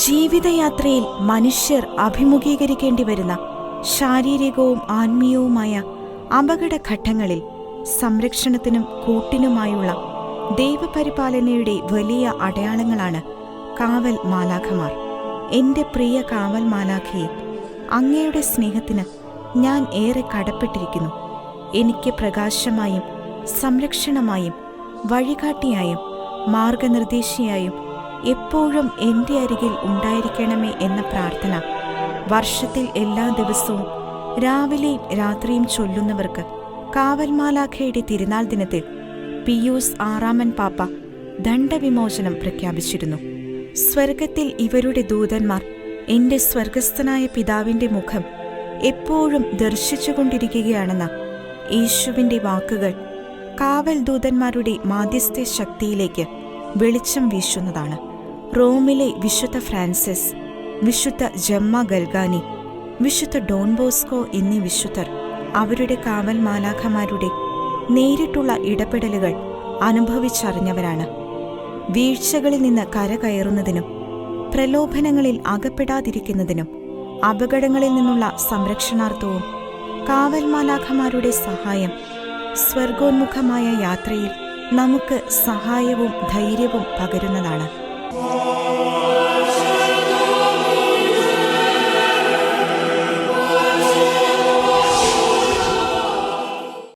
ജീവിതയാത്രയിൽ മനുഷ്യർ അഭിമുഖീകരിക്കേണ്ടി വരുന്ന ശാരീരികവും ആത്മീയവുമായ അപകടഘട്ടങ്ങളിൽ സംരക്ഷണത്തിനും കൂട്ടിനുമായുള്ള ദൈവപരിപാലനയുടെ വലിയ അടയാളങ്ങളാണ് കാവൽ മാലാഖമാർ. എന്റെ പ്രിയ കാവൽ മാലാഖയെ, അങ്ങയുടെ സ്നേഹത്തിന് ഞാൻ ഏറെ കടപ്പെട്ടിരിക്കുന്നു. എനിക്ക് പ്രകാശമായും സംരക്ഷണമായും വഴികാട്ടിയായും മാർഗനിർദ്ദേശിയായും എപ്പോഴും എന്റെ അരികിൽ ഉണ്ടായിരിക്കണമേ എന്ന പ്രാർത്ഥന വർഷത്തിൽ എല്ലാ ദിവസവും രാവിലെയും രാത്രിയും ചൊല്ലുന്നവർക്ക് കാവൽമാലാഖയുടെ തിരുനാൾ ദിനത്തിൽ പിയൂസ് 6 പാപ്പ ദണ്ഡവിമോചനം പ്രഖ്യാപിച്ചിരുന്നു. സ്വർഗത്തിൽ ഇവരുടെ ദൂതന്മാർ എന്റെ സ്വർഗസ്ഥനായ പിതാവിന്റെ മുഖം എപ്പോഴും ദർശിച്ചുകൊണ്ടിരിക്കുകയാണെന്ന യേശുവിന്റെ വാക്കുകൾ കാവൽ ദൂതന്മാരുടെ മാധ്യസ്ഥ ശക്തിയിലേക്ക് വെളിച്ചം വീശുന്നതാണ്. റോമിലെ വിശുദ്ധ ഫ്രാൻസിസ്, വിശുദ്ധ ജമ്മ ഗൽഗാനി, വിശുദ്ധ ഡോൺ ബോസ്കോ എന്നീ വിശുദ്ധർ അവരുടെ കാവൽ മാലാഖമാരുടെ നേരിട്ടുള്ള ഇടപെടലുകൾ അനുഭവിച്ചറിഞ്ഞവരാണ്. വീഴ്ചകളിൽ നിന്ന് കരകയറുന്നതിനും പ്രലോഭനങ്ങളിൽ അകപ്പെടാതിരിക്കുന്നതിനും അപകടങ്ങളിൽ നിന്നുള്ള സംരക്ഷണാർത്ഥവും കാവൽ മാലാഖമാരുടെ സഹായം സ്വർഗോന്മുഖമായ യാത്രയിൽ നമുക്ക് സഹായവും ധൈര്യവും പകരുന്നതാണ്.